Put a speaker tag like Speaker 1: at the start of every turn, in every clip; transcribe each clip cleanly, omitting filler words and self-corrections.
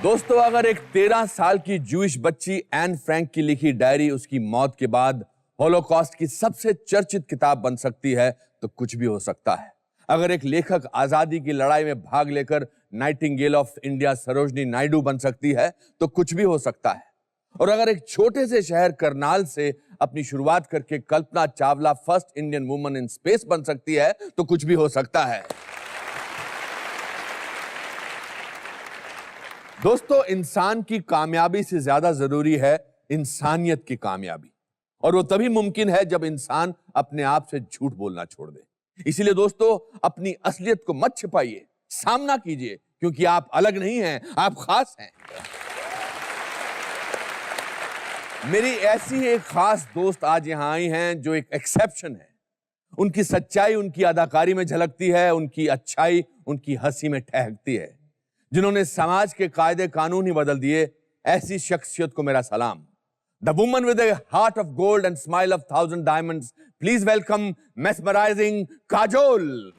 Speaker 1: दोस्तों, अगर एक 13 साल की जूइश बच्ची एन फ्रैंक की लिखी डायरी उसकी मौत के बाद हॉलोकॉस्ट की सबसे चर्चित किताब बन सकती है तो कुछ भी हो सकता है। अगर एक लेखक आजादी की लड़ाई में भाग लेकर Nightingale of India Sarojini Naidu बन सकती है तो कुछ भी हो सकता है। और अगर एक छोटे से शहर करनाल से अपनी शुरुआत करके Kalpana Chawla first Indian woman in space बन सकती है तो कुछ भी हो सकता है। दोस्तों, इंसान की कामयाबी से ज्यादा जरूरी है इंसानियत की कामयाबी, और वो तभी मुमकिन है जब इंसान अपने आप से झूठ बोलना छोड़ दे। इसीलिए दोस्तों, अपनी असलियत को मत छिपाइए, सामना कीजिए, क्योंकि आप अलग नहीं हैं, आप खास हैं। मेरी ऐसी एक खास दोस्त आज यहां आई हैं जो एक एक्सेप्शन है। उनकी सच्चाई उनकी अदाकारी में झलकती है, उनकी अच्छाई उनकी हंसी में ठहरती है। जिन्होंने समाज के कायदे कानून ही बदल दिए, ऐसी शख्सियत को मेरा सलाम। The woman with a heart of gold and smile of 1,000 diamonds. Please welcome mesmerizing Kajol.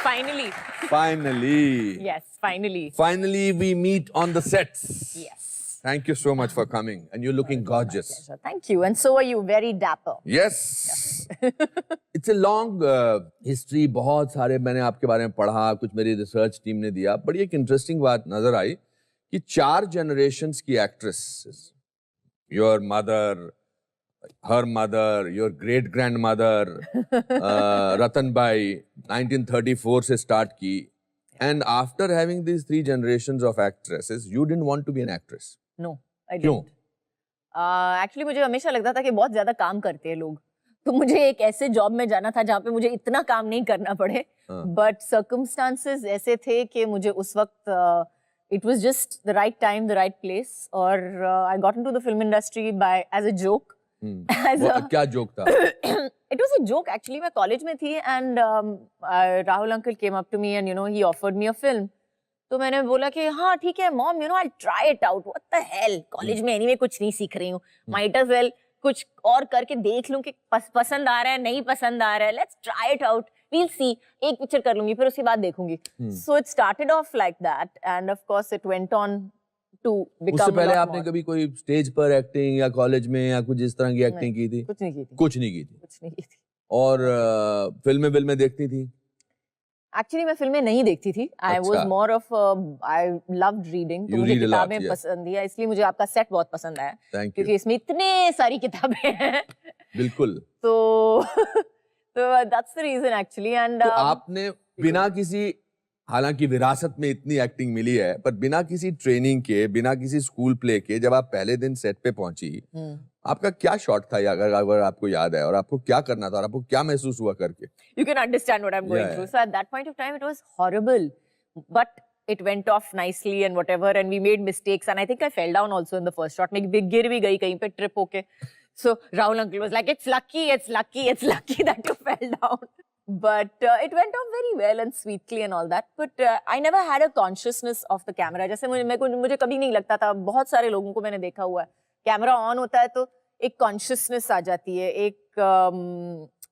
Speaker 2: Finally.
Speaker 1: Finally.
Speaker 2: Yes, finally.
Speaker 1: Finally, we meet on the sets.
Speaker 2: Yes.
Speaker 1: Thank you so much for coming, and you're looking gorgeous.
Speaker 2: Pleasure. Thank you. And so are you, very dapper.
Speaker 1: Yes. It's a long history. बहुत सारे मैंने आपके बारे में पढ़ा, कुछ मेरी research team ने दिया। बड़ी एक इंटरेस्टिंग बात नजर आई कि 4 जनरेशंस की actresses, your mother, her mother, your great grandmother, Ratanbai 1934 से स्टार्ट की, and after having these 3 generations of actresses, you didn't want to be an actress.
Speaker 2: No, I
Speaker 1: क्यों?
Speaker 2: didn't. Actually मुझे हमेशा लगता था कि बहुत ज्यादा काम करते हैं लोग, तो मुझे एक ऐसे जॉब में जाना था जहाँ पे मुझे इतना काम नहीं करना पड़े। But circumstances ऐसे थे कि मुझे उस वक्त it was just the right time, the right place, और I got into the film industry as a joke.
Speaker 1: क्या जोक था?
Speaker 2: It was a joke actually. मैं कॉलेज में थी and Rahul uncle came up to me and he offered me a film. तो मैंने बोला कि हाँ ठीक है mom, I'll try it out. What the hell? College में anyway कुछ नहीं सीख रही हूँ. Might as well कुछ और करके देख लूँ कि पसंद आ रहा है, नहीं पसंद आ रहा है. Let's try it out. We'll see. एक पिक्चर कर लूँगी, फिर उसके बाद देखूँगी. So it started off like that, and of course it went on to become.
Speaker 1: उससे पहले आपने कभी कोई स्टेज पर एक्टिंग या कॉलेज में या कुछ इस तरह की एक्टिंग की थी?
Speaker 2: कुछ नहीं की थी।
Speaker 1: कुछ नहीं की थी।
Speaker 2: कुछ नहीं की थी।
Speaker 1: और फिल्में देखती थी?
Speaker 2: एक्चुअली मैं फिल्में नहीं देखती थी। I was more of I loved reading. तो मुझे किताबें पसंद है, इसलिए मुझे आपका सेट बहुत पसंद आया, क्योंकि इसमें इतने सारी किताबें हैं।
Speaker 1: बिल्कुल।
Speaker 2: तो that's the reason actually. And
Speaker 1: तो आपने बिना किसी, हालांकि विरासत में इतनी एक्टिंग मिली है, पर बिना किसी ट्रेनिंग के, बिना किसी स्कूल प्ले के, जब आप पहले दिन सेट पे पहुंची, आपका क्या शॉट था, अगर आपको याद है, और आपको क्या करना था, और आपको क्या महसूस हुआ करके?
Speaker 2: You can understand what I'm going through. So at that point of time, it was horrible, but it went off nicely and whatever, and we made mistakes, and I think I fell down also in the first shot. मैं गिर भी गई कहीं पे trip होके. So Rahul uncle was like, "It's lucky that you fell down." But it went off very well and sweetly and all that. But I never had a consciousness of the camera. जैसे मुझे कभी नहीं लगता था, बहुत सारे लोगों को मैंने देखा हुआ है, कैमरा ऑन होता है तो एक कॉन्शियसनेस आ जाती है, एक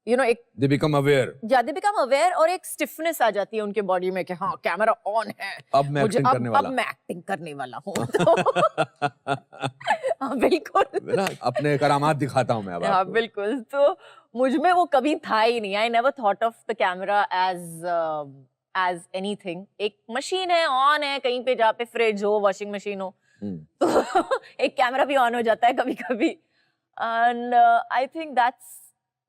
Speaker 2: एक
Speaker 1: they become aware.
Speaker 2: Yeah, they become aware, और एक स्टिफनेस आ जाती है उनके बॉडी में कि हाँ कैमरा ऑन है,
Speaker 1: अब मैं एक्टिंग करने वाला,
Speaker 2: अब मैं एक्टिंग करने वाला हूँ। हाँ बिल्कुल,
Speaker 1: अपने करामात दिखाता हूँ मैं अब।
Speaker 2: हाँ बिल्कुल। तो मुझ में वो कभी था ही नहीं। I never thought of the camera as anything. एक मशीन है, ऑन है, कहीं पे जहाँ पे फ्रिज हो, वॉशिंग मशीन हो, तो एक कैमरा भी ऑन हो जाता है कभी कभी। And I think that's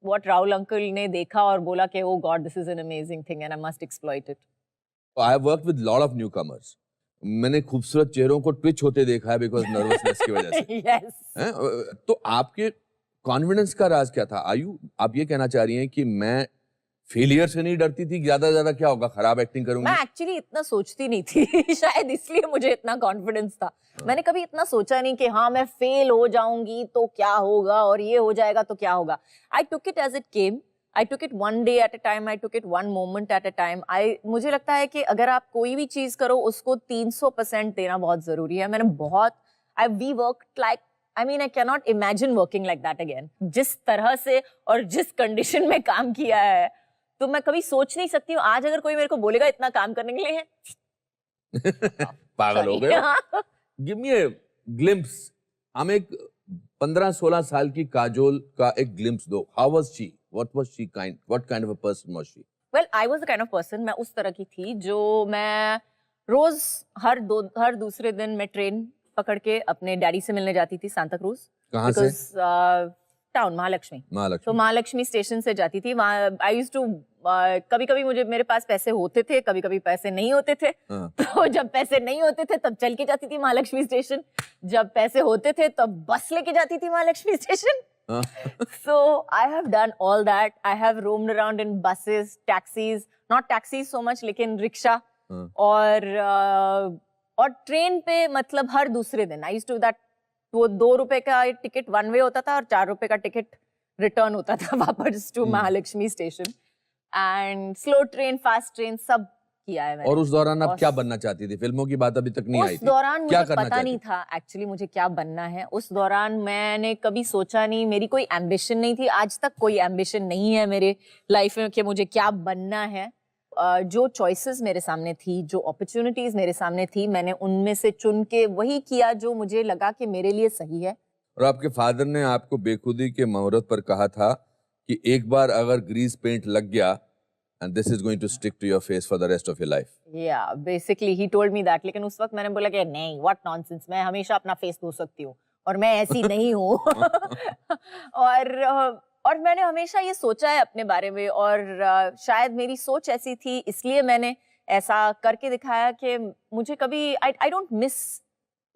Speaker 2: what Rahul uncle ने देखा और बोला कि oh God, this is an amazing thing and I must exploit it.
Speaker 1: I have worked with lot of newcomers. मैंने खूबसूरत चेहरों को ट्विच होते देखा है बिकॉज नर्वसनेस की वजह से।
Speaker 2: Yes.
Speaker 1: तो आपके कॉन्फिडेंस का राज क्या था? आप ये कहना चाह रही हैं कि मैं फेलियर से नहीं डरती थी, ज्यादा ज्यादा क्या होगा, खराब एक्टिंग करूंगी?
Speaker 2: मैं एक्चुअली इतना सोचती नहीं थी, शायद इसलिए मुझे इतना कॉन्फिडेंस था। मैंने कभी इतना सोचा नहीं कि हाँ मैं फेल हो जाऊंगी तो क्या होगा, और ये हो जाएगा तो क्या होगा। I took it as it came, I took it one day at a time, I took it one moment at a time. मुझे लगता है कि अगर आप कोई भी चीज करो उसको 300% देना बहुत जरूरी है। We worked like I mean, I cannot imagine working like that again. जिस तरह से और जिस कंडीशन में काम किया है, तो मैं कभी सोच नहीं सकती हूँ आज अगर कोई मेरे को बोलेगा इतना काम करने के लिए
Speaker 1: पागल हो गए हो? Give me a glimpse. हमें एक 15-16 साल की काजोल का एक glimpse दो. How was she? What was she kind? What kind of a person was she?
Speaker 2: Well, I was the kind of person, मैं उस तरह की थी जो मैं रोज हर दूसरे दिन मैं ट्रेन पकड़ के अपने डैडी से मिलने जाती थी सांता क्रूज.
Speaker 1: कहाँ से?
Speaker 2: टाउन महालक्ष्मी.
Speaker 1: महालक्ष्मी.
Speaker 2: तो महालक्ष्मी स्टेशन से जाती थी. वहाँ आई यूज्ड टू कभी कभी मेरे पास पैसे होते थे, कभी कभी पैसे नहीं होते थे. तो जब पैसे नहीं होते थे तब चल के जाती थी महालक्ष्मी स्टेशन. जब पैसे होते थे तब बस लेके जाती थी Mahalakshmi station. So I have done all that. I have roamed around in buses, taxis, not taxis so much, लेकिन रिक्शा और ट्रेन पे मतलब हर दूसरे दिन. I used to that वो 2 रुपए का टिकट वन वे होता था और 4 रुपए का टिकट रिटर्न होता था वापस to Mahalaxmi station. And slow train, fast train सब किया है मैंने.
Speaker 1: और उस दौरान आप क्या बनना चाहती थी? फिल्मों की बात अभी तक नहीं आई थी.
Speaker 2: उस दौरान मुझे पता नहीं था एक्चुअली मुझे क्या बनना है. उस दौरान मैंने कभी सोचा नहीं, मेरी कोई एम्बिशन नहीं थी. आज तक कोई एम्बिशन नहीं है मेरे लाइफ में कि मुझे क्या बनना है. जो चॉइसेस मेरे सामने थी, जो अपॉर्चुनिटीज मेरे सामने थी, मैंने उनमें से चुन के वही किया जो मुझे लगा कि मेरे लिए सही है.
Speaker 1: और आपके फादर ने आपको बेखुदी के मुहूर्त पर कहा था कि एक बार अगर ग्रीस पेंट लग गया and this is going to stick to your face for the rest of your life.
Speaker 2: Yeah, basically he told me that. लेकिन उस वक्त मैंने बोला कि नहीं, what nonsense, मैं हमेशा अपना फेस धो सकती हूँ और मैं ऐसी नहीं हूँ. और मैंने हमेशा ये सोचा है अपने बारे में और शायद मेरी सोच ऐसी थी इसलिए मैंने ऐसा करके दिखाया कि मुझे कभी I don't miss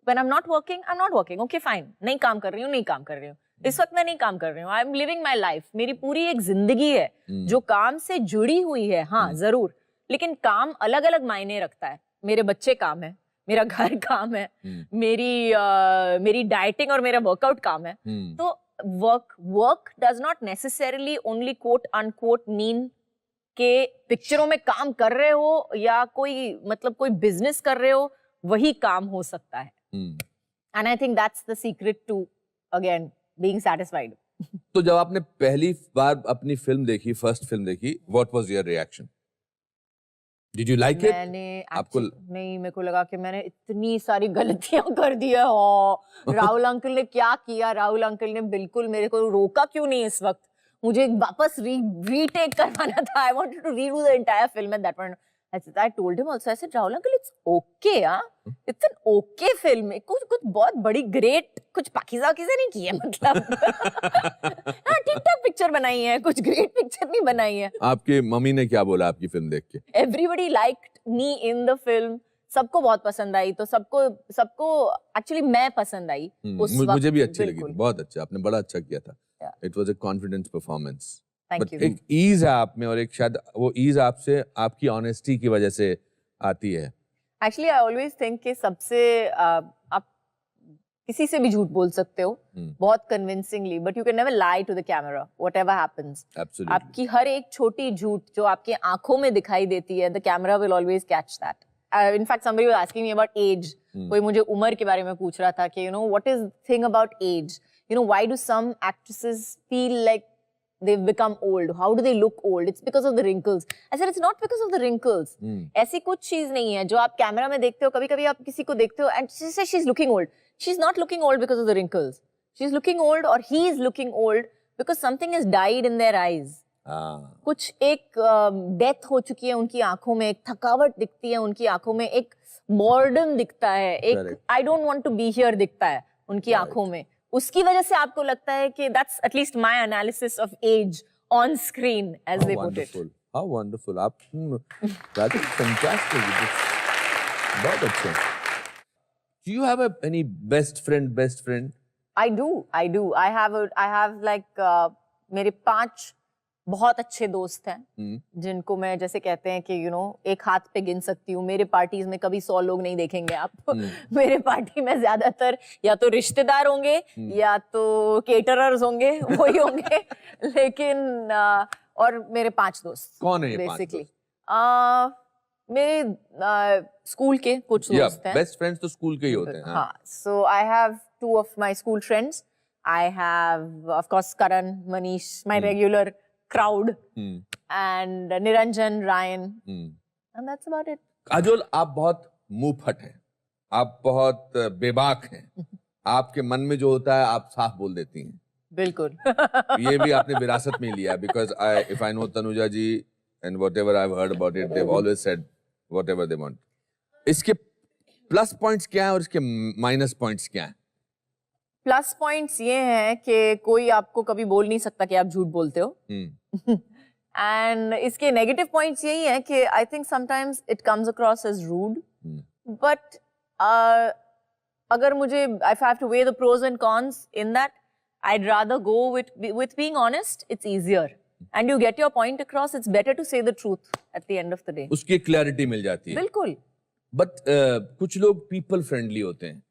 Speaker 2: when I'm not working, I'm not working. Okay, fine. नहीं काम कर रही हूँ, नहीं काम कर रही हूँ. इस वक्त मैं नहीं काम कर रही हूँ. I am living my life. मेरी पूरी एक जिंदगी है जो काम से जुड़ी हुई है. हाँ जरूर, लेकिन काम अलग अलग मायने रखता है. मेरे बच्चे काम है, मेरा घर काम है, मेरी डाइटिंग और मेरा वर्कआउट काम है. तो work does not necessarily only quote unquote mean के पिक्चरों में काम कर रहे हो या कोई बिजनेस कर रहे हो वही काम हो सकता है. And I think that's the secret to again being satisfied.
Speaker 1: तो जब आपने पहली बार अपनी फिल्म देखी, फर्स्ट फिल्म देखी, what was your reaction? Did you like it?
Speaker 2: आपको नहीं, मेरे को लगा कि मैंने इतनी सारी गलतियां कर दी है. राहुल अंकल ने क्या किया? राहुल अंकल ने बिल्कुल मेरे को रोका क्यों नहीं इस वक्त? मुझे वापस रीटेक करवाना था. I wanted to redo the entire film at that point. I told him also. I said, Rahul uncle, it's okay, हाँ. It's an okay film. कुछ बहुत बड़ी great, कुछ पाकिज़ा नहीं की है मतलब. हाँ, ठीक-ठाक पिक्चर बनाई है, कुछ great पिक्चर नहीं बनाई है.
Speaker 1: आपके मम्मी ने क्या बोला आपकी फिल्म देख के?
Speaker 2: Everybody liked me in the film. सबको बहुत पसंद आई. तो सबको एक्चुअली मैं पसंद आई उस वक्त.
Speaker 1: मुझे भी अच्छी लगी. बहुत अच्छा, आपने बड़ा अच्छा किया था. It was a confidence performance.
Speaker 2: Thank you.
Speaker 1: एक ईज है आप में और एक शायद वो ईज आपसे आपकी ऑनेस्टी की वजह से आती है.
Speaker 2: Actually, I always think कि सबसे आप किसी से भी झूठ बोल सकते हो बहुत convincingly, but you can never lie to the camera, whatever happens.
Speaker 1: Absolutely.
Speaker 2: आपकी हर एक छोटी झूठ जो आपके आंखों में दिखाई देती है, the camera will always catch that. In fact, somebody was asking me about age. कोई मुझे उम्र के बारे में पूछ रहा था कि what is the thing about age? Why do some actresses feel like they've become old? How do they look old? It's because of the wrinkles. I said it's not because of the wrinkles. ऐसी कुछ चीज नहीं है जो आप camera में देखते हो. कभी-कभी आप किसी को देखते हो and she says she's looking old. She's not looking old because of the wrinkles. She's looking old or he is looking old because something has died in their eyes. कुछ एक डेथ हो चुकी है उनकी आंखों में, एक थकावट दिखती है उनकी आंखों में, एक boredom दिखता है, एक I don't want to be here दिखता है उनकी आंखों में. उसकी वजह से आपको लगता है कि that's at least my analysis of age on screen as they put it.
Speaker 1: How wonderful. आप that is fantastic. बहुत अच्छा. Do you have any best friend?
Speaker 2: I do. I have like मेरे 5 बहुत अच्छे दोस्त हैं जिनको मैं जैसे कहते हैं कि एक हाथ पे गिन सकती हूँ. मेरे पार्टीज में कभी 100 लोग नहीं देखेंगे आप. मेरे पार्टी में ज्यादातर या तो रिश्तेदार होंगे या तो केटरर्स होंगे, वही होंगे. लेकिन और मेरे 5 दोस्त.
Speaker 1: कौन है ये
Speaker 2: बेसिकली मेरे स्कूल के कुछ दोस्त हैं.
Speaker 1: बेस्ट फ्रेंड्स तो स्कूल के ही होते हैं.
Speaker 2: हाँ. So I have two of my school friends. I have, of course, Karan, Manish, my regular crowd, and Niranjan, Ryan, and that's about it.
Speaker 1: Kajol, आप बहुत मुंहफट हैं, आप बहुत बेबाक हैं, आपके मन में जो होता है आप साफ बोल देती हैं.
Speaker 2: बिल्कुल.
Speaker 1: ये भी आपने विरासत में लिया, because if I know Tanuja ji and whatever I've heard about it, they've always said whatever they want. इसके प्लस पॉइंट्स क्या हैं और इसके माइनस पॉइंट्स क्या हैं?
Speaker 2: प्लस पॉइंट्स ये हैं कि कोई आपको कभी बोल नहीं सकता कि आप झूठ बोलते हो. एंड इसके नेगेटिव पॉइंट्स यही हैं कि I think sometimes it comes across as rude, but अगर मुझे if I have to weigh the pros and cons in that, I'd rather go with being honest. It's easier and you get your point across. It's better to say the truth at the end of the day.
Speaker 1: उसकी clarity मिल जाती है.
Speaker 2: बिल्कुल.
Speaker 1: But कुछ लोग people friendly होते हैं.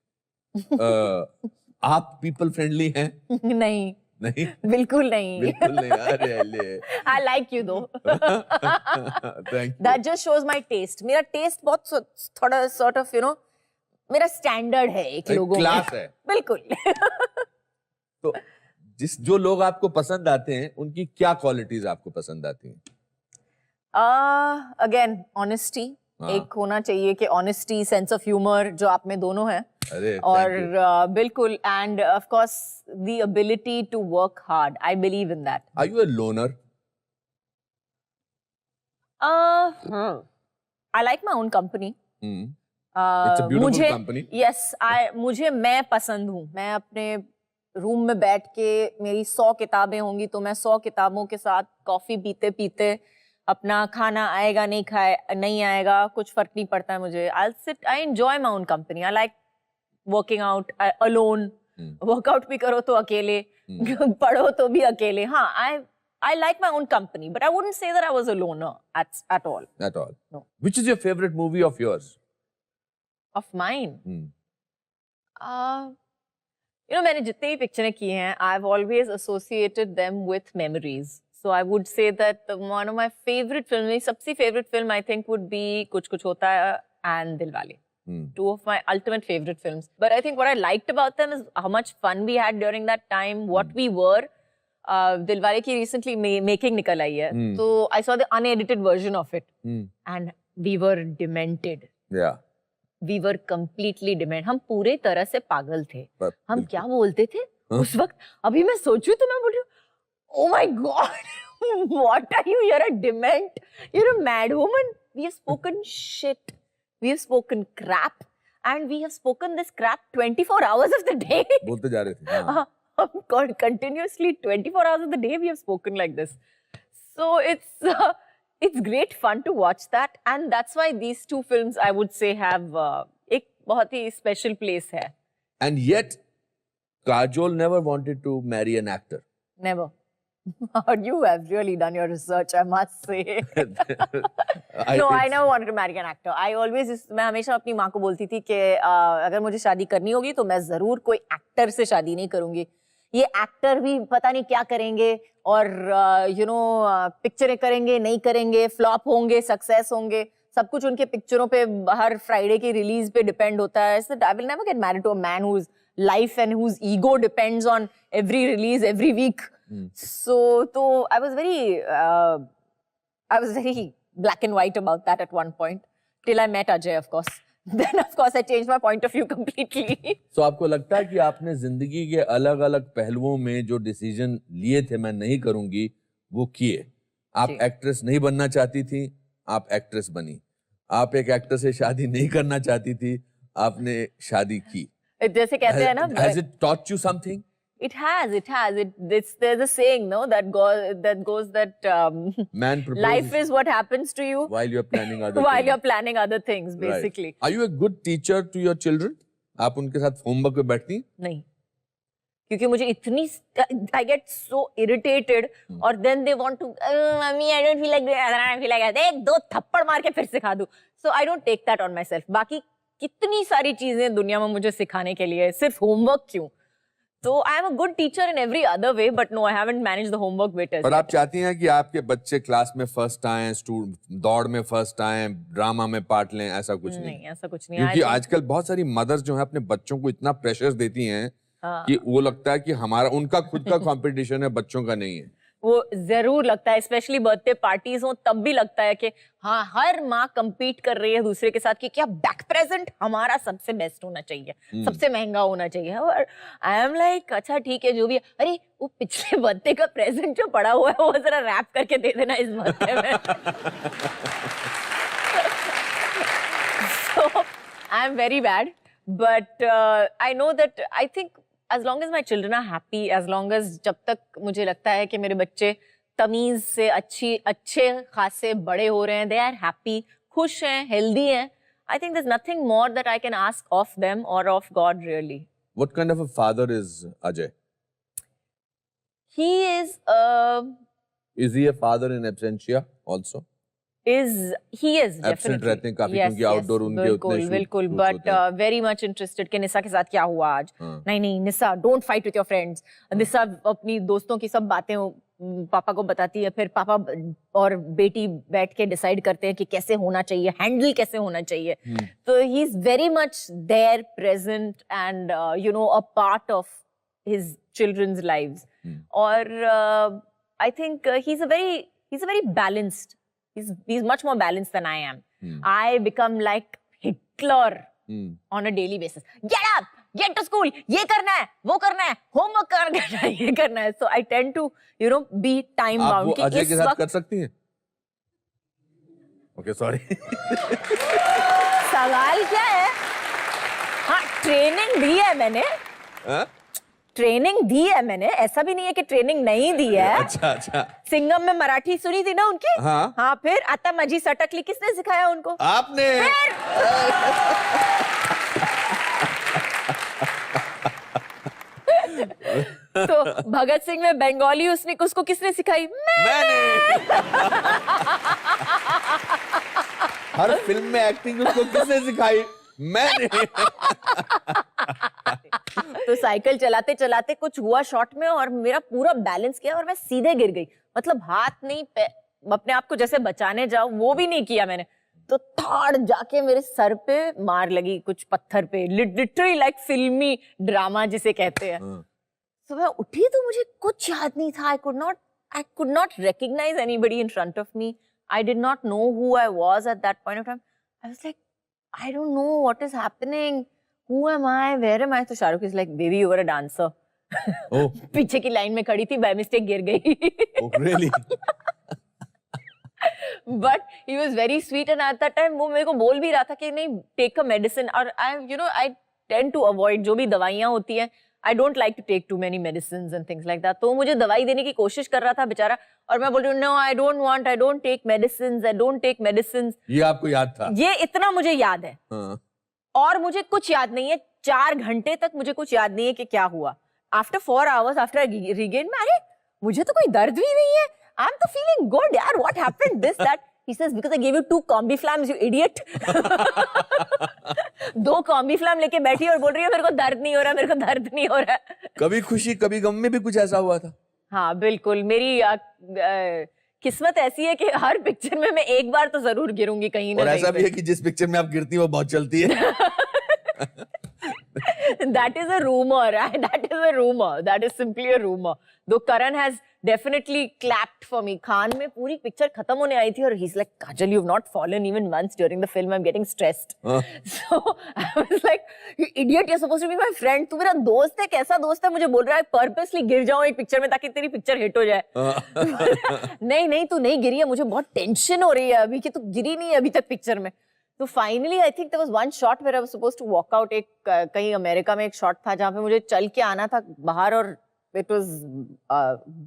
Speaker 1: आप people friendly हैं?
Speaker 2: नहीं.
Speaker 1: नहीं,
Speaker 2: बिल्कुल नहीं.
Speaker 1: बिल्कुल नहीं. अरे
Speaker 2: I like you though.
Speaker 1: Thank you.
Speaker 2: That just shows my taste. मेरा taste बहुत थोड़ा sort of, you know, मेरा स्टैंडर्ड है एक लोगों में.
Speaker 1: क्लास है.
Speaker 2: बिल्कुल.
Speaker 1: तो जो लोग आपको पसंद आते हैं उनकी क्या क्वालिटीज आपको पसंद आती हैं?
Speaker 2: Again honesty. एक होना चाहिए कि ऑनेस्टी, सेंस ऑफ ह्यूमर जो आप में दोनों है.
Speaker 1: अरे
Speaker 2: और बिल्कुल, and of course the ability to work hard. I believe in that.
Speaker 1: Are you a loner?
Speaker 2: I like my own company.
Speaker 1: It's a beautiful company.
Speaker 2: Yes, मैं पसंद हूँ. मैं अपने रूम में बैठ के, मेरी 100 किताबें होंगी तो मैं 100 किताबों के साथ कॉफी पीते पीते, अपना खाना आएगा नहीं आएगा कुछ फर्क नहीं पड़ता है मुझे. I enjoy my own company. I like working out alone. Workout भी करो तो अकेले, पढ़ो तो भी अकेले. हाँ, I like my own company, but I wouldn't say that I was a loner at all.
Speaker 1: At all.
Speaker 2: No.
Speaker 1: Which is your favorite movie of yours?
Speaker 2: Of mine? You know, मैंने जितने भी पिक्चरें की हैं, I've always associated them with memories. So I would say that one of my favorite films, मेरी सबसे favorite film I think would be कुछ कुछ होता है and Dilwale. Two of my ultimate favorite films. But I think what I liked about them is how much fun we had during that time, what we were. Dilwale की recently making निकल आई है. So I saw the unedited version of it. And we were demented.
Speaker 1: Yeah.
Speaker 2: We were completely demented. हम पूरे तरह से पागल थे. हम क्या बोलते थे उस वक्त? अभी मैं सोचूं तो मैं बोल रही हूँ, oh my God, what are you? You're a dement. You're a mad woman. We have spoken shit. We have spoken crap. And we have spoken this crap 24 hours of the day.
Speaker 1: बोलते जा रहे थे. हाँ.
Speaker 2: Continuously 24 hours of the day we have spoken like this. So it's great fun to watch that, and that's why these two films I would say have एक बहुत ही special place है.
Speaker 1: And yet, Kajol never wanted to marry an actor.
Speaker 2: Never. You have really done your research, I must say. I never wanted to marry an actor. मैं हमेशा अपनी माँ को बोलती थी कि अगर मुझे शादी करनी होगी तो मैं जरूर कोई एक्टर से शादी नहीं करूंगी. ये एक्टर भी पता नहीं क्या करेंगे और पिक्चरें करेंगे नहीं करेंगे, फ्लॉप होंगे, सक्सेस होंगे, सब कुछ उनके पिक्चरों पे हर फ्राइडे की रिलीज पे डिपेंड होता है. So I will never get married to a man whose life and whose ego depends on every release every week. So I was very black and white about that at one point till I met Ajay, of course. Then of course I changed my point of view completely.
Speaker 1: So आपको लगता है कि आपने जिंदगी के अलग-अलग पहलुओं में जो डिसीजन लिए थे मैं नहीं करूंगी वो किए. आप एक्ट्रेस नहीं बनना चाहती थी, आप एक्ट्रेस बनी. आप एक एक्टर से शादी नहीं करना चाहती थी, आपने शादी की.
Speaker 2: जैसे कहते हैं ना,
Speaker 1: Has it taught you something?
Speaker 2: It has. There's a saying, no, that goes that
Speaker 1: man proposes
Speaker 2: life is what happens to you
Speaker 1: while you're planning other
Speaker 2: while
Speaker 1: things.
Speaker 2: you're planning other things, basically.
Speaker 1: Right. Are you a good teacher to your children? आप उनके साथ homework पे बैठती?
Speaker 2: नहीं, क्योंकि मुझे इतनी I get so irritated और then they want to mummy I don't feel like doing I don't feel like एक दो थप्पड़ मार के फिर सिखा दूं. So I don't take that on myself. बाकी कितनी सारी चीजें दुनिया में मुझे सिखाने के लिए, सिर्फ होमवर्क क्यों? So I am a good teacher in every other way, but no, I haven't managed the homework bit as
Speaker 1: पर
Speaker 2: yet.
Speaker 1: आप चाहती हैं कि आपके बच्चे क्लास में फर्स्ट आए, दौड़ में फर्स्ट आए, ड्रामा में पार्ट लें, ऐसा कुछ नहीं?
Speaker 2: नहीं, ऐसा कुछ नहीं।
Speaker 1: क्योंकि आजकल बहुत सारी मदर्स जो है अपने बच्चों को इतना प्रेशर देती हैं कि वो लगता है कि हमारा उनका खुद का कंपटीशन है, बच्चों का नहीं है।
Speaker 2: वो जरूर लगता है, स्पेशली बर्थडे पार्टीज हो तब भी लगता है कि हाँ, हर माँ compete कर रही है दूसरे के साथ कि क्या बैक प्रेजेंट हमारा सबसे बेस्ट होना चाहिए, सबसे महंगा होना चाहिए। और आई एम लाइक अच्छा ठीक है जो भी है। अरे वो पिछले बर्थडे का प्रेजेंट जो पड़ा हुआ है वो जरा रैप करके दे देना इस बर्थडे में। So I am very bad, but I know that I think as long as my children are happy, as long as जब तक मुझे लगता है कि मेरे बच्चे तमीज से अच्छे खासे बड़े हो रहे हैं, they are happy, खुश हैं, healthy हैं, I think there's nothing more that I can ask of them or of God really.
Speaker 1: What kind of a father is Ajay?
Speaker 2: He is
Speaker 1: Is he a father in absentia also?
Speaker 2: he is
Speaker 1: Absent
Speaker 2: definitely
Speaker 1: रहते हैं काफी क्योंकि outdoor उनके उतने
Speaker 2: बिल्कुल
Speaker 1: shoots
Speaker 2: but
Speaker 1: होते हैं।
Speaker 2: very much interested कि निशा के साथ क्या हुआ आज।
Speaker 1: हाँ।
Speaker 2: नहीं निशा don't fight with your friends। निशा अपनी दोस्तों की सब बातें पापा को बताती है, फिर पापा और बेटी बैठ के डिसाइड करते हैं कि कैसे होना चाहिए, हैंडल कैसे होना चाहिए। तो he is very much there, present and you know a part of his children's lives। और I think he's a very balanced, he's much more balanced than I am। I become like Hitler on a daily basis। Get up, get to school, ये करना है, वो करना है, homework करना है, ये करना है। So I tend to, you know, be time
Speaker 1: आप
Speaker 2: bound।
Speaker 1: वो अजय के साथ कर सकती हैं? Okay, sorry।
Speaker 2: सवाल क्या है? हाँ, ट्रेनिंग दी है मैंने। ट्रेनिंग दी है मैंने, ऐसा भी नहीं है कि ट्रेनिंग नहीं दी है।
Speaker 1: अच्छा।
Speaker 2: सिंघम में मराठी सुनी थी ना उनकी?
Speaker 1: हाँ।
Speaker 2: फिर आता मजी सटकली किसने सिखाया उनको?
Speaker 1: आपने।
Speaker 2: तो भगत सिंह में बंगाली उसको किसने सिखाई? मैंने।
Speaker 1: हर फिल्म में एक्टिंग उसको किसने सिखाई? मैंने।
Speaker 2: तो साइकिल चलाते चलाते कुछ हुआ शॉट में और मेरा पूरा बैलेंस किया और मैं सीधे गिर गई। मतलब हाथ नहीं, अपने आप को जैसे बचाने जाओ वो भी नहीं किया मैंने, तो थाड़ जाके मेरे सर पे मार लगी कुछ पत्थर पे, लिटरली लाइक फिल्मी ड्रामा जिसे कहते हैं। तो मैं उठी तो मुझे कुछ याद नहीं था। I could not recognize anybody in front of me। I did not know who I was at that point of time। I was like, I don't know what is happening। Who am I? Where am I? तो Shahrukh is like, baby, you were a dancer।
Speaker 1: Oh।
Speaker 2: पीछे की line में खड़ी थी, by mistake गिर गई।
Speaker 1: Oh, really?
Speaker 2: But he was very sweet and at that time वो मेरे को बोल भी रहा था कि नहीं take a medicine। और I tend to avoid जो भी दवाइयाँ होती हैं, I don't like to take too many medicines and things like that। तो मुझे दवाई देने की कोशिश कर रहा था बेचारा, और मैं बोल रही हूँ no, I don't take medicines, I don't take medicines।
Speaker 1: ये आपको याद था?
Speaker 2: ये इतना मुझे याद है। और मुझे कुछ याद नहीं है, 4 घंटे तक मुझे कुछ याद नहीं है कि क्या हुआ। After 4 hours, after I regained, अरे मुझे तो कोई दर्द भी नहीं है, I'm तो feeling good यार, what happened, this, that। He says, because I gave you 2 Combiflams, you idiot। 2 Combiflam लेके बैठी और बोल रही है मेरे को दर्द नहीं हो रहा, मेरे को दर्द नहीं हो रहा।
Speaker 1: कभी खुशी कभी गम में भी कुछ ऐसा हुआ था?
Speaker 2: हाँ बिल्कुल, मेरी किस्मत ऐसी है कि हर पिक्चर में मैं एक बार तो जरूर गिरूंगी कहीं ना कहीं।
Speaker 1: और ऐसा भी है कि जिस पिक्चर में आप गिरती हैं वो बहुत चलती है।
Speaker 2: That is a rumor। That is simply a rumor। Though Karan has definitely clapped for me। Khan में पूरी पिक्चर खत्म होने आई थी और he's like, Kajal, you've not fallen even once during the film। I'm getting stressed। So I was like, you idiot, you're supposed to be my friend। तू मेरा दोस्त है, कैसा दोस्त है? मुझे बोल रहा है purposely गिर जाऊं एक पिक्चर में ताकि तेरी पिक्चर हिट हो जाए। नहीं तू नहीं गिरी है, मुझे बहुत टेंशन हो रही है अभी कि तू गिरी नहीं है अभी तक पिक्चर में। तो finally I think there was one shot where I was supposed to walk out. एक कहीं अमेरिका में एक शॉट था जहाँ पे मुझे चल के आना था बाहर और इट वाज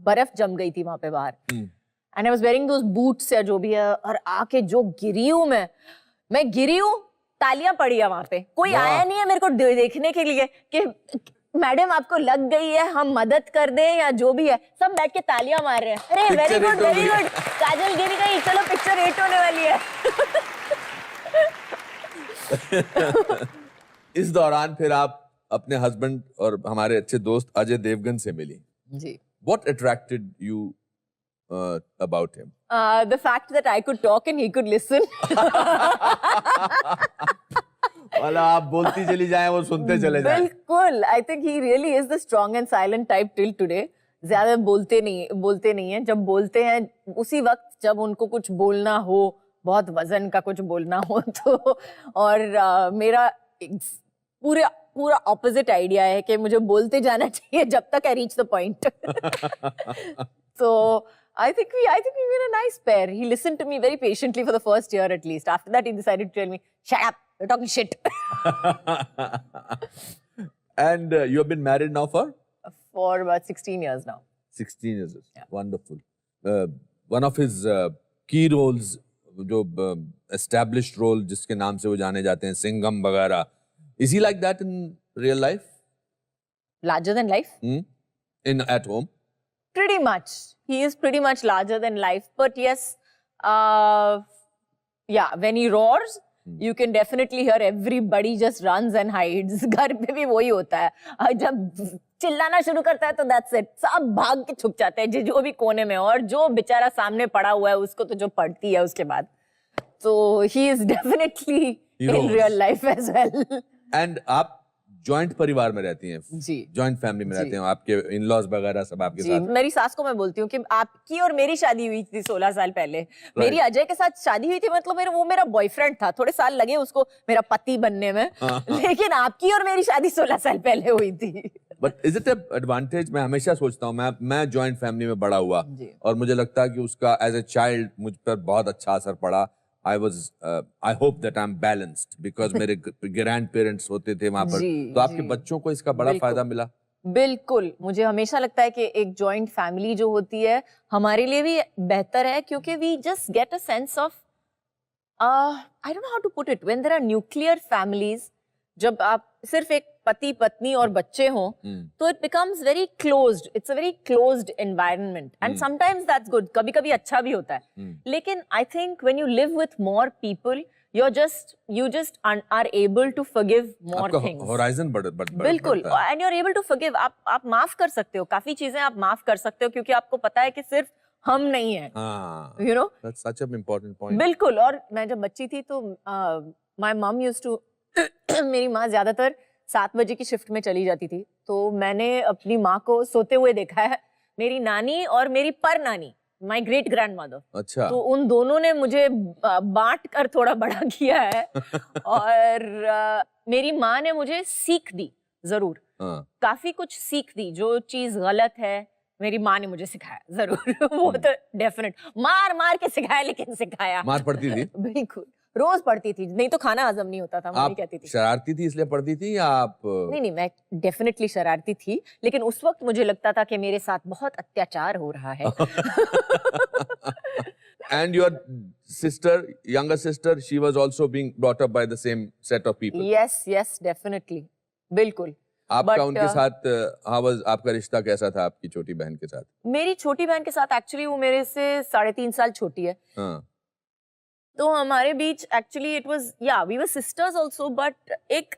Speaker 2: बर्फ जम गई थी वहां पे बाहर and I was wearing those boots या जो भी है, और आके जो गिरी हूँ मैं गिरी हूँ, तालियां पड़ी है वहां पे। कोई आया नहीं है मेरे को देखने के लिए कि मैडम आपको लग गई है, हम मदद कर दें या जो भी है। सब बैठ के तालियां मार रहे हैं, अरे वेरी गुड काजल गिरी गई, चलो पिक्चर हिट होने वाली है।
Speaker 1: इस दौरान फिर आप अपने हस्बैंड और हमारे अच्छे दोस्त अजय देवगन से मिली.
Speaker 2: जी.
Speaker 1: What attracted you about him?
Speaker 2: The fact that I could talk and he could listen.
Speaker 1: वाला आप बोलती चली जाएं वो सुनते चले जाएं.
Speaker 2: बिल्कुल. I think he really is the strong and silent type till today. ज्यादा बोलते नहीं है. जब बोलते हैं उसी वक्त जब उनको कुछ बोलना हो, बहुत वजन का कुछ बोलना हो तो, और मेरा पूरा ऑपोजिट आइडिया है कि मुझे बोलते जाना चाहिए जब तक I reach the point. So I think we were a nice pair. He listened to me very patiently for the first year at least. After that, he decided to tell me, "Shut up, you're talking shit."
Speaker 1: And you have been married now for
Speaker 2: about 16 years now.
Speaker 1: 16 years.
Speaker 2: Yeah.
Speaker 1: Wonderful. One of his key roles, जो established role जिसके नाम से वो जाने जाते हैं, सिंघम वगैरह. Is he like that in real life?
Speaker 2: Larger than life?
Speaker 1: At home?
Speaker 2: Pretty much. He is pretty much larger than life. But yes, yeah, when he roars, you can definitely hear everybody just runs and hides. घर पे भी वही होता है. जब चिल्लाना शुरू करता है तो that's it. सब भाग के छुप जाते हैं जो भी कोने में, और जो बेचारा सामने पड़ा हुआ है उसको तो जो पड़ती है उसके बाद. So he is definitely in real life as well.
Speaker 1: And आप जॉइंट परिवार में रहती हैं?
Speaker 2: जी.
Speaker 1: जॉइंट फैमिली में रहते हैं, आपके इन-लॉज वगैरह सब आपके साथ?
Speaker 2: मेरी सास को मैं बोलती हूँ कि आपकी और मेरी शादी हुई थी 16 साल पहले. मेरी अजय के साथ शादी हुई थी, मतलब वो मेरा बॉयफ्रेंड था. थोड़े साल लगे उसको मेरा पति बनने में, लेकिन आपकी और मेरी शादी 16 साल पहले हुई थी.
Speaker 1: But is it an advantage? मैं हमेशा सोचता हूँ, मैं जॉइंट फैमिली में बड़ा हुआ और मुझे लगता है कि उसका एज ए चाइल्ड मुझ पर बहुत अच्छा असर पड़ा. I hope that I'm balanced because मेरे ग्रैंड पेरेंट्स होते थे वहां पर, तो आपके बच्चों को इसका बड़ा फायदा मिला?
Speaker 2: बिल्कुल. मुझे हमेशा लगता है कि एक जॉइंट फैमिली जो होती है हमारे लिए भी बेहतर है, क्योंकि we just get a sense of I don't know how to put it, when there are nuclear families, जब आप सिर्फ एक पति पत्नी और बच्चे हों तो it becomes very closed. It's a very closed environment and sometimes that's good. कभी-कभी अच्छा भी होता है. लेकिन I think when you live with more people, you just are able to forgive more things.
Speaker 1: Horizon बढ़
Speaker 2: बिल्कुल. And you're able to forgive. आप माफ कर सकते हो, काफी चीजें आप माफ कर सकते हो क्योंकि आपको पता है कि सिर्फ हम नहीं हैं. You know?
Speaker 1: That's such an important point.
Speaker 2: बिल्कुल. और मैं जब बच्ची थी तो my mom used to मेरी माँ ज्यादातर 7 बजे की शिफ्ट में चली जाती थी, तो मैंने अपनी माँ को सोते हुए देखा है. मेरी नानी और मेरी पर नानी, माय ग्रेट ग्रैंडमदर,
Speaker 1: अच्छा,
Speaker 2: तो उन दोनों ने मुझे बांट कर थोड़ा बड़ा किया है. और मेरी माँ ने मुझे सीख दी, जरूर काफी कुछ सीख दी. जो चीज गलत है मेरी माँ ने मुझे सिखाया जरूर. वो तो डेफिनेट, मार के सिखाया, लेकिन सिखाया.
Speaker 1: मार पड़ती थी?
Speaker 2: बिल्कुल, रोज पढ़ती थी, नहीं तो खाना हजम नहीं होता था. मम्मी कहती थी.
Speaker 1: शरारती थी इसलिए पढ़ती थी या आप?
Speaker 2: नहीं, मैं डेफिनेटली शरारती थी, लेकिन उस वक्त मुझे लगता था कि मेरे साथ बहुत अत्याचार हो रहा है.
Speaker 1: And your sister, younger sister, she was also being brought up by the same set of people?
Speaker 2: Yes, definitely. बिल्कुल.
Speaker 1: आपका उनके साथ आपका रिश्ता कैसा था, आपकी छोटी बहन के साथ? मेरी
Speaker 2: छोटी बहन के साथ एक्चुअली वो मेरे से 3.5 साल छोटी है. तो हमारे बीच actually it was, yeah we were sisters also, but एक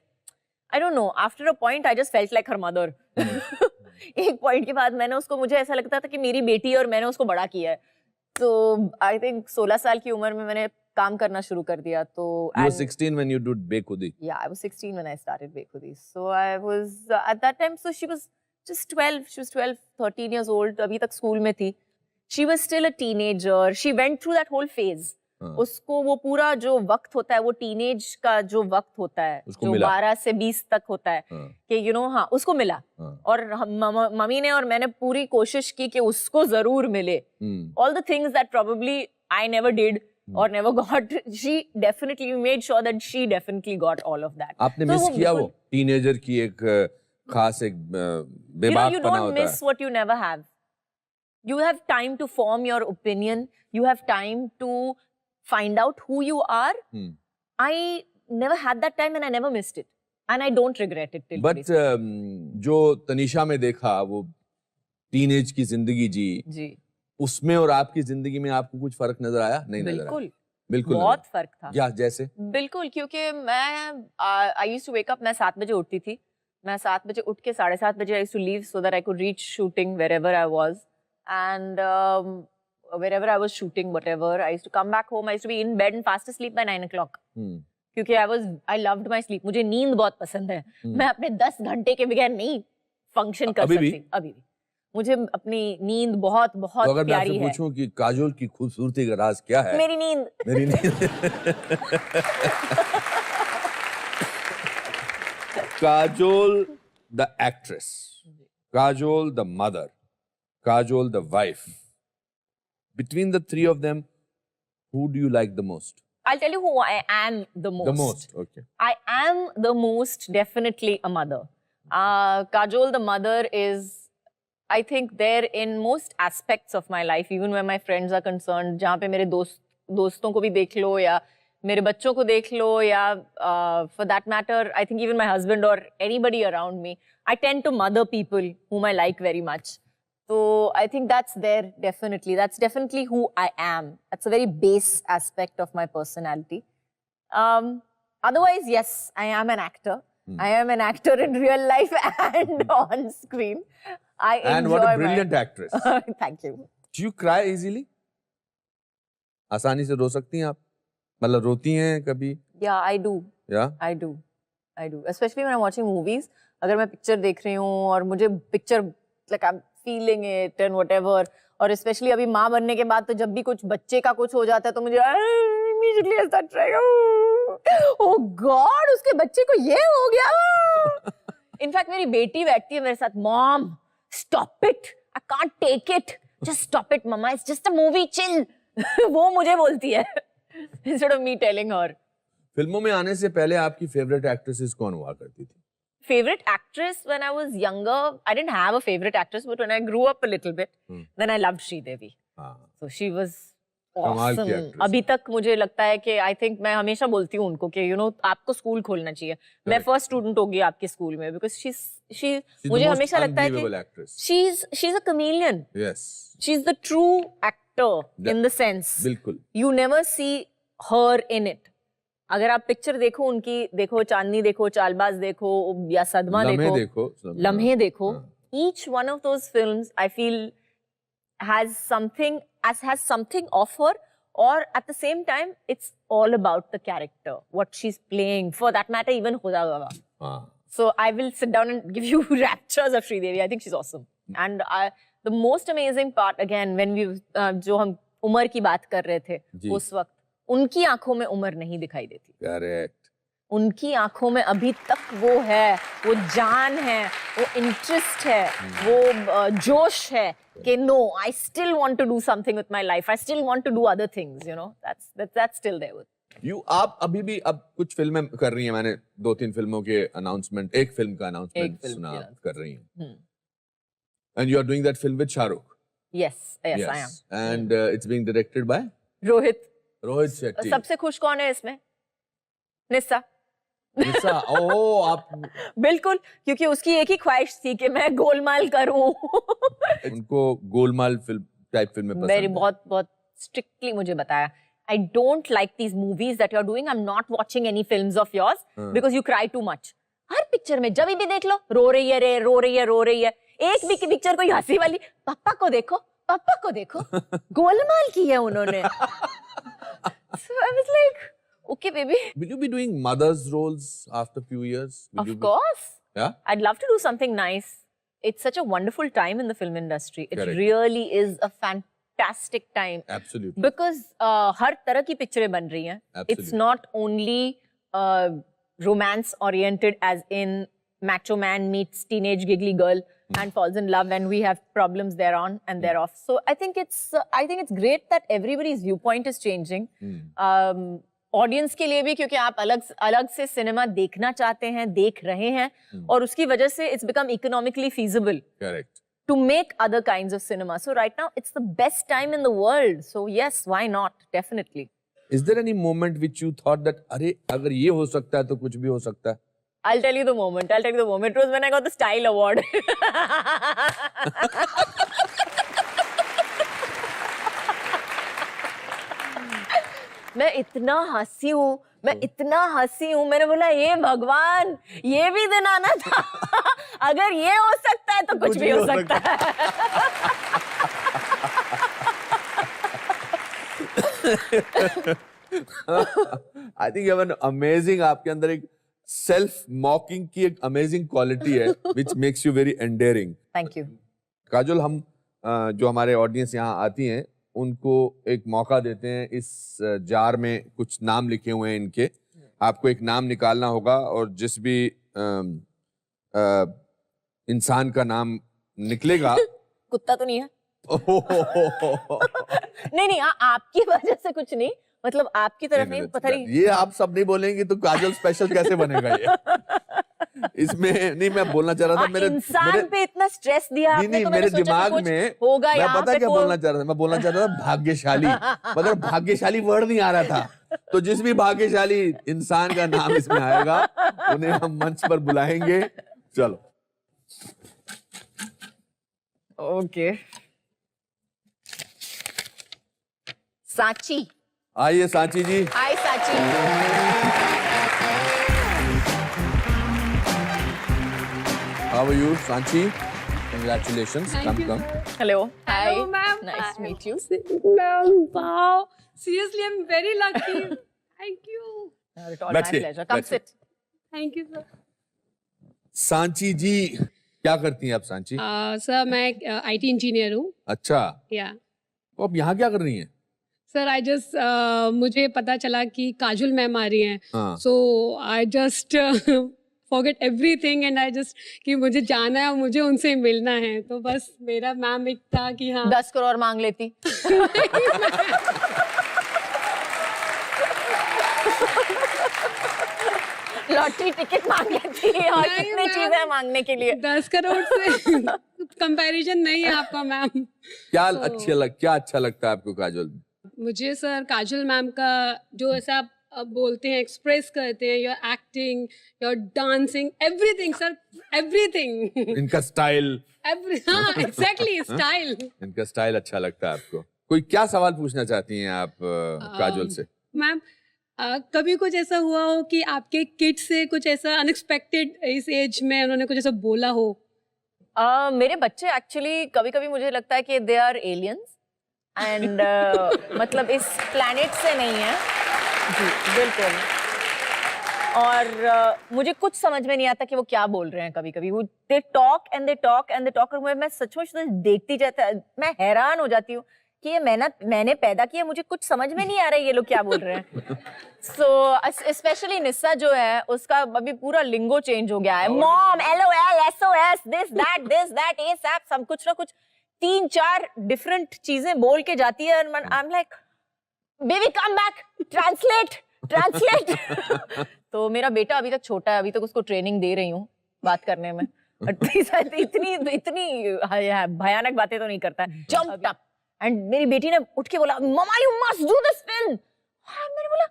Speaker 2: I don't know, after a point I just felt like her mother. एक पॉइंट के बाद मुझे ऐसा लगता था कि मेरी बेटी है और मैंने उसको बड़ा किया है. तो आई थिंक 16 साल की उम्र में मैंने काम करना शुरू कर दिया. तो
Speaker 1: you were 16 when you did Bekhudi?
Speaker 2: Yeah, I was 16 when I started Bekhudi. So I was at that time, so she was just 12. She was 12, 13 years old. अभी तक स्कूल में थी. She was still a teenager. She went through that whole phase. उसको वो पूरा जो वक्त होता है, वो टीनेज का जो वक्त होता है, जो 12 से 20 तक होता है, कि यू नो, हाँ, उसको मिला. और मम्मी ने और मैंने पूरी कोशिश की कि उसको जरूर मिले. All the things that probably I never did or never got, she definitely made sure that she definitely got all of that.
Speaker 1: आपने मिस किया वो टीनेजर की एक खास एक बेबाक पना होता है?
Speaker 2: You don't miss what you never have. You have time to form your opinion. You have time to find out who you are. I never had that time and I never missed it. And I don't regret it till today.
Speaker 1: But जो तनिषा में देखा, वो teenage की जिंदगी जी, उसमें और आपकी जिंदगी में आपको कुछ फर्क नजर आया? नहीं नजर आया? बिल्कुल
Speaker 2: बहुत फर्क था.
Speaker 1: या जैसे?
Speaker 2: बिल्कुल, क्योंकि मैं I used to wake up, मैं 7 बजे उठती थी. मैं 7 बजे उठ के 7:30 बजे I used to leave so that I could reach shooting wherever I was. And wherever I was shooting, whatever, I used to come back home. I used to be in bed and fast asleep by 9 o'clock. क्योंकि I loved my sleep. मुझे नींद बहुत पसंद है. मैं अपने 10 घंटे के बगैर नहीं फंक्शन कर सकती. अभी भी. मुझे अपनी नींद बहुत बहुत
Speaker 1: तो अगर मैं
Speaker 2: प्यारी
Speaker 1: आपसे
Speaker 2: है.
Speaker 1: पूछूं कि काजोल की खूबसूरती का राज क्या है?
Speaker 2: मेरी नींद.
Speaker 1: मेरी नींद. Kajol, the actress. Kajol, the mother. Kajol, the wife. Between the three of them, who do you like the most?
Speaker 2: I'll tell you who I am the most.
Speaker 1: The most, okay.
Speaker 2: I am the most definitely a mother. Kajol, the mother, is, I think, there in most aspects of my life, even where my friends are concerned. जहाँ पे मेरे दोस्तों को भी देख लो या मेरे बच्चों को देख लो या for that matter, I think even my husband or anybody around me, I tend to mother people whom I like very much. So I think that's there definitely. That's definitely who I am. That's a very base aspect of my personality. Otherwise, yes, I am an actor. I am an actor in real life and on screen.
Speaker 1: And what a brilliant actress.
Speaker 2: Thank you.
Speaker 1: Do you cry easily? आसानी से रो सकती हैं आप? मतलब रोती हैं कभी?
Speaker 2: Yeah, I do.
Speaker 1: Yeah?
Speaker 2: I do. Especially when I'm watching movies. अगर मैं पिक्चर देख रही हूँ और मुझे picture like I'm feeing it and whatever. और especially अभी माँ बनने के बाद तो जब भी कुछ बच्चे का कुछ हो जाता है तो मुझे immediately I start crying. Oh God, उसके बच्चे को ये हो गया. In fact, मेरी बेटी बैठती है मेरे साथ. Mom, stop it. I can't take it. Just stop it, Mama. It's just a movie. Chill. वो मुझे बोलती है. Instead of me telling her.
Speaker 1: फिल्मों में आने से पहले आपकी फेवरेट एक्ट्रेसेस कौन हुआ करती थी?
Speaker 2: Favorite actress when I was younger, I didn't have a favorite actress, but when I grew up a little bit, then I loved Sridevi. So she was awesome. अभी तक मुझे लगता है कि I think मैं हमेशा बोलती हूँ उनको कि you know आपको स्कूल खोलना चाहिए. मैं first student होगी आपके स्कूल में because she मुझे हमेशा लगता है कि she's a chameleon.
Speaker 1: Yes.
Speaker 2: She's the true actor in the sense.
Speaker 1: बिल्कुल.
Speaker 2: You never see her in it. अगर आप पिक्चर देखो उनकी, देखो चांदनी देखो, चालबाज देखो या सदमा लम्हे देखो, each one of those films I feel has something of her, or at the same time it's all about the character, what she's playing, for that matter even Khuda Gawah. So I will sit down and give you raptures of Sridevi. I think she's awesome. And the most amazing part, again, when we जो हम उम्र की बात कर रहे थे उस वक्त, उनकी आंखों में उम्र नहीं दिखाई देती.
Speaker 1: करेक्ट.
Speaker 2: उनकी आंखों में अभी तक वो है, वो जान है, वो इंटरेस्ट है, वो जोश है कि no, I still want to do something with my life. I still want to do other things, you know. That's still there with.
Speaker 1: आप अभी भी अब कुछ फिल्में कर रही हैं. मैंने 2-3 फिल्मों के अनाउंसमेंट, एक फिल्म का अनाउंसमेंट सुना कर रही हैं. And you are doing that film with Shah Rukh.
Speaker 2: Yes, I am.
Speaker 1: And it's being directed by
Speaker 2: Rohit
Speaker 1: Shetty.
Speaker 2: सबसे खुश कौन है इसमें? निस्सा.
Speaker 1: निस्सा. ओह, आप
Speaker 2: बिल्कुल, क्योंकि उसकी एक ही ख्वाहिश थी कि मैं गोलमाल करूं.
Speaker 1: उनको गोलमाल फिल्म टाइप फिल्में पसंद है.
Speaker 2: बहुत स्ट्रिक्टली मुझे बताया. I don't like these movies that you're doing. I'm not watching any films of yours because you cry too much. Her picture में जब भी देख लो रो रही है. एक भी पिक्चर कोई हंसी वाली, पापा को देखो गोलमाल की है उन्होंने. So I was like, okay baby.
Speaker 1: Will you be doing mother's roles after a few years?
Speaker 2: Of course.
Speaker 1: Yeah?
Speaker 2: I'd love to do something nice. It's such a wonderful time in the film industry. It
Speaker 1: Correct.
Speaker 2: really is a fantastic time.
Speaker 1: Absolutely.
Speaker 2: Because हर तरह की पिक्चरें बन रही हैं. It's not only romance oriented as in macho man meets teenage giggly girl and falls in love and we have problems thereon and thereof. So I think it's great that everybody's viewpoint is changing. Audience के लिए भी, क्योंकि आप अलग से cinema देखना चाहते हैं, देख रहे हैं, और उसकी वजह से it's become economically feasible.
Speaker 1: Correct.
Speaker 2: To make other kinds of cinema. So right now it's the best time in the world. So yes, why not? Definitely.
Speaker 1: Is there any moment which you thought that अरे अगर ये हो सकता है तो कुछ भी हो सकता है?
Speaker 2: I'll tell you the moment. It was when I got the Style Award. मैं इतना हंसी हूँ मैं इतना हंसी हूँ, मैंने बोला ये भगवान, ये भी दिन आना था। अगर ये हो सकता है तो कुछ भी हो सकता है।
Speaker 1: I think you have an amazing, आपके अंदर एक सेल्फ मॉकिंग की एक अमेजिंग क्वालिटी है which makes you very endearing.
Speaker 2: Thank you.
Speaker 1: Kajol, हम जो हमारे ऑडियंस यहाँ आती हैं उनको एक मौका देते हैं। इस जार में कुछ नाम लिखे हुए हैं इनके, आपको एक नाम निकालना होगा और जिस भी इंसान का नाम निकलेगा
Speaker 2: कुत्ता तो नहीं है? नहीं, हाँ, आपकी वजह से कुछ नहीं, मतलब आपकी तरफ नहीं, पता नहीं।
Speaker 1: ये आप सब नहीं बोलेंगे तो काजोल स्पेशल कैसे बनेगा ये? इसमें नहीं, मैं बोलना चाह रहा था मेरे
Speaker 2: इंसान पे इतना स्ट्रेस दिया आपने,
Speaker 1: नहीं,
Speaker 2: तो
Speaker 1: मेरे
Speaker 2: मैंने सोचा
Speaker 1: दिमाग
Speaker 2: कुछ
Speaker 1: में
Speaker 2: होगा
Speaker 1: मैं
Speaker 2: यहाँ
Speaker 1: पता
Speaker 2: पे
Speaker 1: क्या
Speaker 2: तो-
Speaker 1: बोलना चाह रहा था, मैं बोलना चाह रहा था भाग्यशाली, मगर भाग्यशाली वर्ड नहीं आ रहा था। तो जिस भी भाग्यशाली इंसान का नाम इसमें आएगा उन्हें हम मंच पर बुलाएंगे। चलो
Speaker 2: ओके। सांची।
Speaker 1: आइए Sanchi ji.
Speaker 2: Hi Sanchi.
Speaker 1: How are you Sanchi? Congratulations. Come.
Speaker 2: Hello. Hi.
Speaker 3: Hello, ma'am.
Speaker 2: Nice to meet you.
Speaker 3: Ma'am, wow. Seriously, I'm very lucky. Thank you.
Speaker 2: It's all my
Speaker 1: बैठिए,
Speaker 2: pleasure. Come
Speaker 1: बैठिए।
Speaker 2: sit.
Speaker 3: Thank you, sir.
Speaker 1: Sanchi ji क्या करती हैं आप Sanchi?
Speaker 3: Sir मैं IT engineer हूँ.
Speaker 1: अच्छा,
Speaker 3: या
Speaker 1: तो आप यहाँ क्या कर रही हैं?
Speaker 3: सर आई जस्ट मुझे पता चला कि काजोल मैम आ रही हैं.
Speaker 1: हाँ।
Speaker 3: So I just forget everything and I just कि मुझे जाना है और मुझे उनसे मिलना है. तो बस मेरा मैम एक था कि हाँ
Speaker 2: 10 करोड़ मांग लेती। लॉटरी टिकट मांग लेती और
Speaker 3: नहीं,
Speaker 2: कितनी
Speaker 3: मैम।
Speaker 2: चीजें मांगने के लिए।
Speaker 3: 10 करोड़ से कंपैरिजन नहीं है आपका मैम.
Speaker 1: क्या
Speaker 3: So-
Speaker 1: क्या अच्छा लगता है आपको काजोल?
Speaker 3: मुझे सर काजोल मैम का जो ऐसा आप बोलते हैं, एक्सप्रेस करते हैं, your acting, your dancing, everything sir, everything.
Speaker 1: इनका स्टाइल,
Speaker 3: हाँ एग्जैक्टली, स्टाइल.
Speaker 1: इनका स्टाइल अच्छा लगता है आपको। कोई क्या सवाल पूछना चाहती हैं आप काजोल से?
Speaker 3: मैम कभी कुछ ऐसा हुआ हो कि आपके किड से कुछ ऐसा अनएक्सपेक्टेड इस एज में उन्होंने कुछ ऐसा बोला हो?
Speaker 2: मेरे बच्चे एक्चुअली कभी-कभी मुझे लगता है कि दे आर एलियंस एंड मतलब इस प्लैनेट से नहीं है। जी बिल्कुल। और मुझे कुछ समझ में नहीं आता कि वो क्या बोल रहे हैं। कभी-कभी वो they talk and they talk and they talk, और मैं सचमुच देखती जाता, मैं हैरान हो जाती हूँ कि ये मैंने पैदा किया, मुझे कुछ समझ में नहीं आ रहा है ये लोग क्या बोल रहे हैं। सो स्पेशली निस्सा जो है उसका अभी पूरा लिंगो चेंज हो गया है। Mom, LOL, SOS, this that ASAP, सब कुछ ना कुछ 3-4 डिफरेंट चीजें बोल के जाती है। I am like baby come back, translate. तो मेरा बेटा अभी तक छोटा है, अभी तक उसको ट्रेनिंग दे रही हूँ बात करने में। इतनी भयानक बातें तो नहीं करता है। जंप्ड अप एंड मेरी बेटी ने उठ के बोला mumma you must do this film. मैंने बोला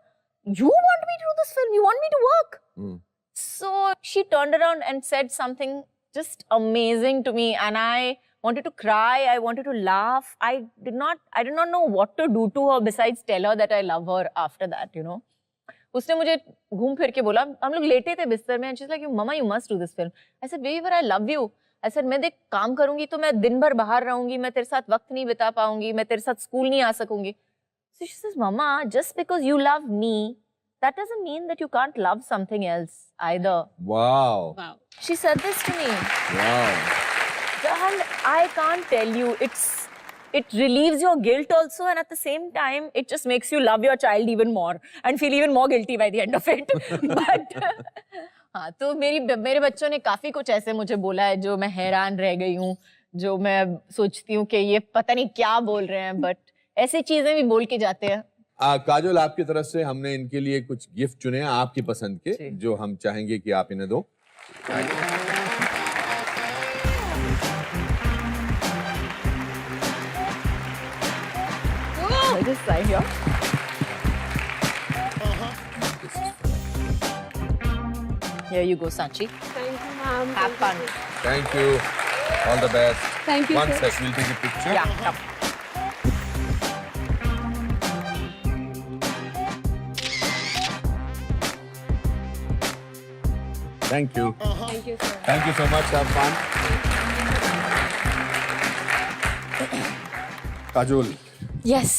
Speaker 2: you want me to do this film, you want me to work. So she turned around and said something just amazing to me, and I wanted to cry, I wanted to laugh. I did not know what to do to her besides tell her that I love her after that, you know. उसने मुझे घूम फिर के बोला, हम लोग लेटे थे बिस्तर में, and she's like, mama you must do this film. I said baby but I love you. I said मैं देख काम करूंगी तो मैं दिन भर बाहर रहूंगी, मैं तेरे साथ वक्त नहीं बिता पाऊंगी, मैं तेरे साथ स्कूल नहीं आ सकूंगी. So she says, Mama, just because you love me, that doesn't mean that you can't love something else either.
Speaker 1: Wow.
Speaker 3: Wow.
Speaker 2: She said this to me.
Speaker 1: Wow.
Speaker 2: And I can't tell you, it relieves your guilt also, and at the same time, it just makes you love your child even more and feel even more guilty by the end of it. But हाँ, तो मेरे बच्चों ने काफी कुछ ऐसे मुझे बोला है जो मैं हैरान रह गई हूँ, जो मैं सोचती हूँ कि ये पता नहीं क्या बोल रहे हैं, बट ऐसी चीजें भी बोल के जाते हैं।
Speaker 1: काजोल, आपकी तरफ से हमने इनके लिए कुछ गिफ्ट चुने हैं आपकी पसंद के, जो हम चाहेंगे कि आप इन्हें दो।
Speaker 2: I just sign here. Here you go, Sanchi.
Speaker 3: Thank you, ma'am.
Speaker 2: Have fun.
Speaker 1: Thank you. All the best.
Speaker 3: Thank you,
Speaker 1: One
Speaker 3: sir.
Speaker 1: sec, we'll take a picture.
Speaker 2: Yeah, come.
Speaker 1: Thank you
Speaker 3: Thank you, sir.
Speaker 1: Thank you so much Arfan Kajol
Speaker 2: Yes,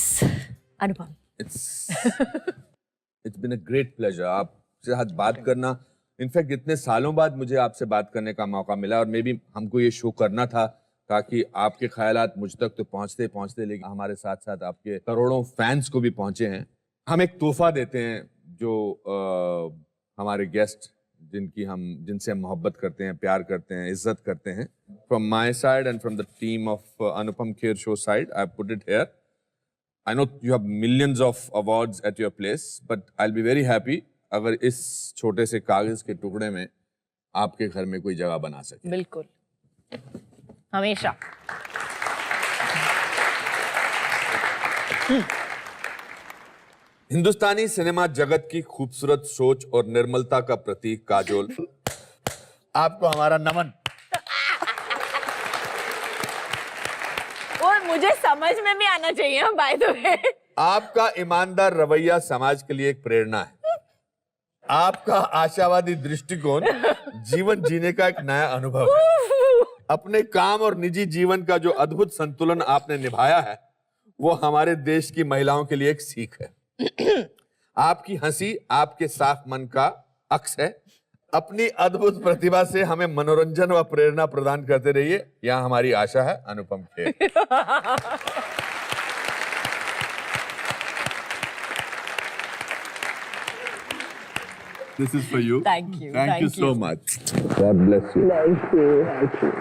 Speaker 2: Anupam.
Speaker 1: It's been a great pleasure आपसे साथ बात करना in fact इतने सालों बाद मुझे आपसे बात करने का मौका मिला और मे बी हमको ये शो करना था ताकि आपके ख्यालात मुझ तक तो पहुंचते पहुंचते लेकिन हमारे साथ साथ आपके करोड़ों फैंस को भी पहुंचे हैं हम एक तोहफा देते हैं जो हमारे गेस्ट जिनसे हम मोहब्बत करते हैं प्यार करते हैं इज्जत करते हैं from my side and from the team of Anupam Kher show side I put it here I know you have millions of awards at your place, but I'll be very happy अगर इस छोटे से कागज के टुकड़े में आपके घर में कोई जगह बना सके।
Speaker 2: बिल्कुल, हमेशा।
Speaker 1: हिंदुस्तानी सिनेमा जगत की खूबसूरत सोच और निर्मलता का प्रतीक काजोल, आपको हमारा नमन।
Speaker 2: और मुझे समझ में भी आना चाहिए बाय द वे।
Speaker 1: आपका ईमानदार रवैया समाज के लिए एक प्रेरणा है। आपका आशावादी दृष्टिकोण जीवन जीने का एक नया अनुभव है। अपने काम और निजी जीवन का जो अद्भुत संतुलन आपने निभाया है वो हमारे देश की महिलाओं के लिए एक सीख है। आपकी हंसी आपके साफ मन का अक्स है। अपनी अद्भुत प्रतिभा से हमें मनोरंजन व प्रेरणा प्रदान करते रहिए, यह हमारी आशा है। Anupam Kher. This is for you.
Speaker 2: Thank you.
Speaker 1: Thank you so much. God bless you.
Speaker 2: Thank you.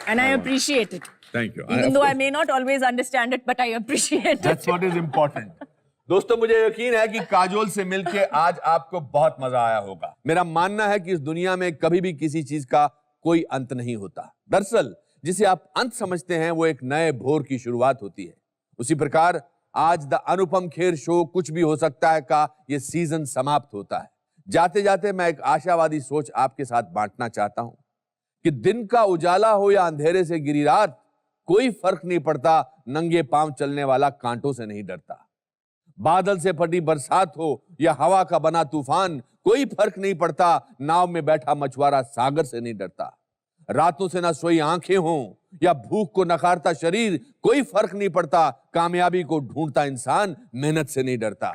Speaker 2: And I appreciate it.
Speaker 1: Thank you.
Speaker 2: Even though I may not always understand it, but I appreciate it.
Speaker 1: That's what is important. दोस्तों मुझे यकीन है कि काजोल से मिलके आज आपको बहुत मजा आया होगा। मेरा मानना है कि इस दुनिया में कभी भी किसी चीज का कोई अंत नहीं होता। दरअसल जिसे आप अंत समझते हैं वो एक नए भोर की शुरुआत होती है। उसी प्रकार आज द अनुपम खेर शो कुछ भी हो सकता है का ये सीजन समाप्त होता है। जाते जाते मैं एक आशावादी सोच आपके साथ बांटना चाहता हूं कि दिन का उजाला हो या अंधेरे से गिरी रात, कोई फर्क नहीं पड़ता, नंगे पांव चलने वाला कांटों से नहीं डरता। बादल से फटी बरसात हो या हवा का बना तूफान, कोई फर्क नहीं पड़ता, नाव में बैठा मछुआरा सागर से नहीं डरता। रातों से ना सोई आंखें हों या भूख को नकारता शरीर, कोई फर्क नहीं पड़ता, कामयाबी को ढूंढता इंसान मेहनत से नहीं डरता।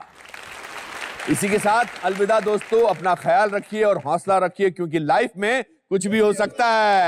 Speaker 1: इसी के साथ अलविदा दोस्तों, अपना ख्याल रखिए और हौसला रखिए क्योंकि लाइफ में कुछ भी हो सकता है।